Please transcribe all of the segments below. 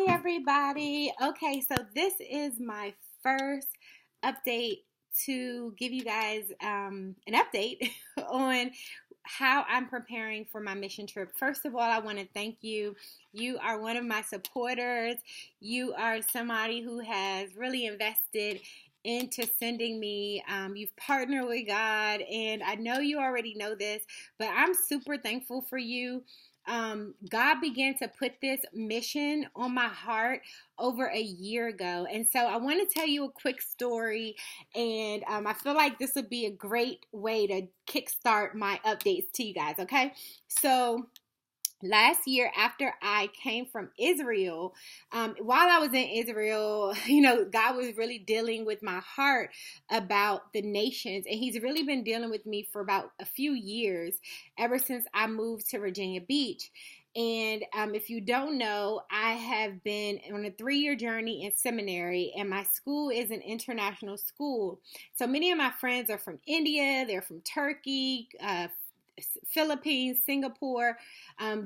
Hi, everybody. Okay, so this is my first update to give you guys an update on how I'm preparing for my mission trip. First of all, I want to thank you. You are one of my supporters. You are somebody who has really invested into sending me. You've partnered with God, and I know you already know this, but I'm super thankful for you. God began to put this mission on my heart over a year ago. And so I want to tell you a quick story. And I feel like this would be a great way to kickstart my updates to you guys. Okay. So last year, after I came from Israel, while I was in Israel, God was really dealing with my heart about the nations. And He's really been dealing with me for about a few years, ever since I moved to Virginia Beach. And if you don't know, I have been on a 3-year journey in seminary, and my school is an international school. So many of my friends are from India, they're from Turkey, Philippines, Singapore,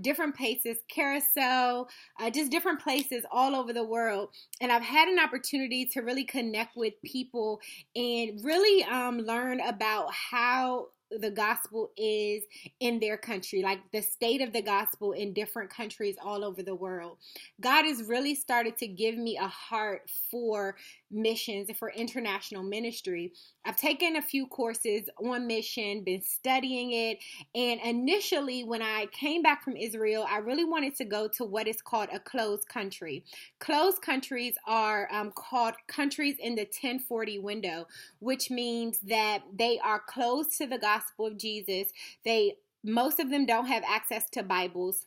different places, Carousel, just different places all over the world. And I've had an opportunity to really connect with people and really learn about how the gospel is in their country, like the state of the gospel in different countries all over the world. God has really started to give me a heart for missions and for international ministry. I've taken a few courses on mission, been studying it, and initially when I came back from Israel, I really wanted to go to what is called a closed country. Closed countries are called countries in the 1040 window, which means that they are closed to the gospel of Jesus. Most of them don't have access to Bibles.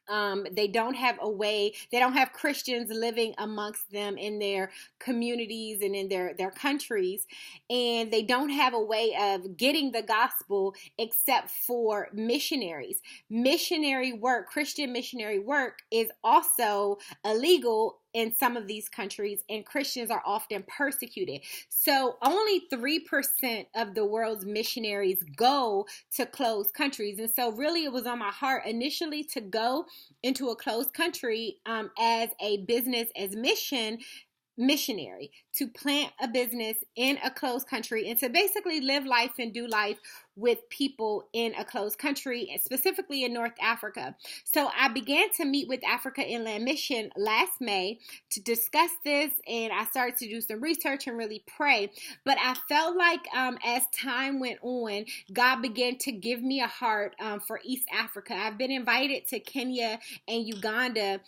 They don't have Christians living amongst them in their communities and in their countries. And they don't have a way of getting the gospel except for missionaries. Christian missionary work is also illegal in some of these countries, and Christians are often persecuted. So only 3% of the world's missionaries go to closed countries. And so really it was on my heart initially to go into a closed country as a business as missionary, to plant a business in a closed country and to basically live life and do life with people in a closed country, specifically in North Africa. So I began to meet with Africa Inland Mission last May to discuss this, and I started to do some research and really pray. But I felt like as time went on, God began to give me a heart for East Africa. I've been invited to Kenya and Uganda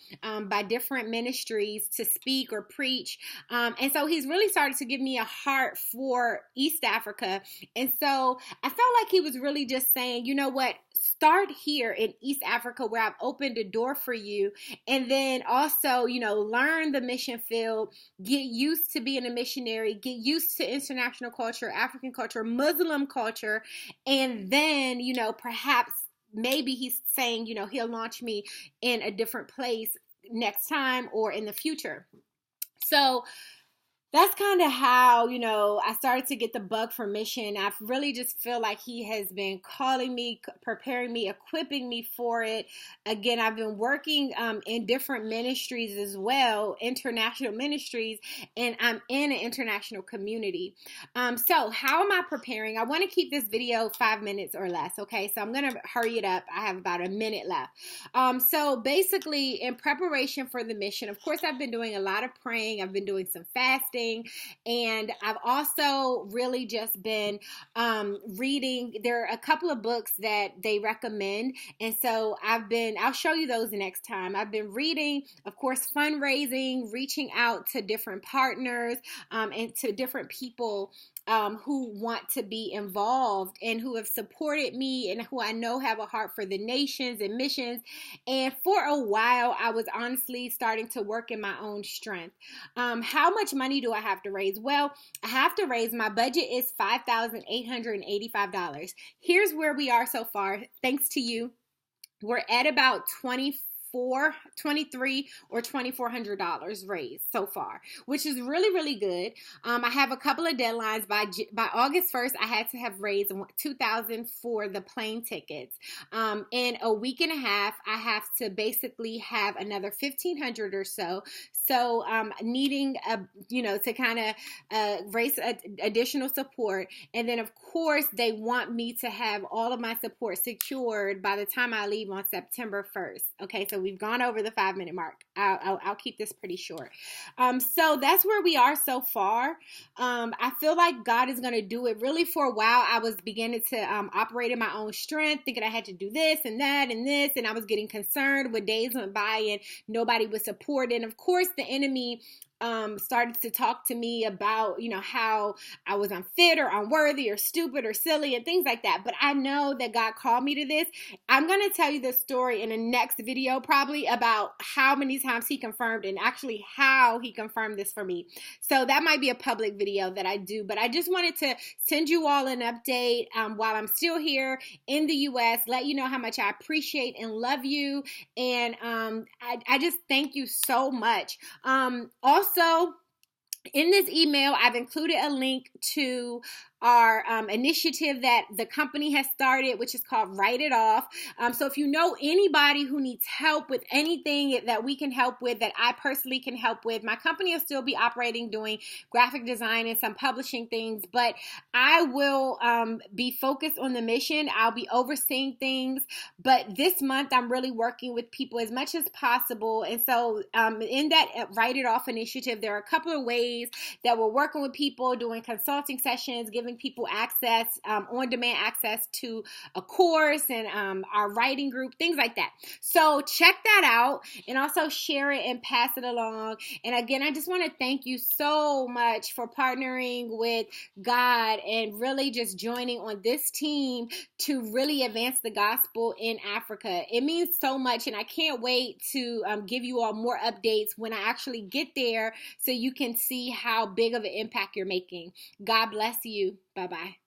by different ministries to speak or preach. And so He's really started to give me a heart for East Africa. And so I felt like He was really just saying, you know what, start here in East Africa where I've opened a door for you. And then also, learn the mission field, get used to being a missionary, get used to international culture, African culture, Muslim culture. And then, perhaps maybe He's saying, He'll launch me in a different place next time or in the future. So that's kind of how, I started to get the bug for mission. I really just feel like He has been calling me, preparing me, equipping me for it. Again, I've been working in different ministries as well, international ministries, and I'm in an international community. So how am I preparing? I want to keep this video 5 minutes or less, okay? So I'm going to hurry it up. I have about a minute left. So basically, in preparation for the mission, of course, I've been doing a lot of praying. I've been doing some fasting. And I've also really just been reading. There are a couple of books that they recommend. And so I'll show you those next time. I've been reading, of course, fundraising, reaching out to different partners and to different people who want to be involved and who have supported me and who I know have a heart for the nations and missions. And for a while, I was honestly starting to work in my own strength. How much money do I have to raise? Well, I have to raise, my budget is $5,885. Here's where we are so far. Thanks to you. We're at about $23 or $2,400 raised so far, which is really, really good. I have a couple of deadlines. By August 1st, I had to have raised $2,000 for the plane tickets. In a week and a half, I have to basically have another $1,500 or so. So needing to kind of raise additional support. And then of course they want me to have all of my support secured by the time I leave on September 1st. Okay, so we've gone over the 5-minute mark. I'll keep this pretty short. So that's where we are so far. I feel like God is going to do it. Really, for a while I was beginning to operate in my own strength, thinking I had to do this and that and this, and I was getting concerned when days went by and nobody would support. And of course the enemy started to talk to me about, how I was unfit or unworthy or stupid or silly and things like that. But I know that God called me to this. I'm going to tell you the story in the next video, probably, about how many times he confirmed and actually how he confirmed this for me. So that might be a public video that I do, but I just wanted to send you all an update while I'm still here in the U.S., let you know how much I appreciate and love you. And I just thank you so much. Also, in this email, I've included a link to our initiative that the company has started, which is called Write It Off. So if you know anybody who needs help with anything that we can help with, that I personally can help with, my company will still be operating, doing graphic design and some publishing things, but I will be focused on the mission. I'll be overseeing things, but this month I'm really working with people as much as possible. And so in that Write It Off initiative, there are a couple of ways that we're working with people, doing consulting sessions, giving people access, on-demand access to a course and our writing group, things like that. So check that out and also share it and pass it along. And again, I just want to thank you so much for partnering with God and really just joining on this team to really advance the gospel in Africa. It means so much, and I can't wait to give you all more updates when I actually get there so you can see how big of an impact you're making. God bless you. Bye-bye.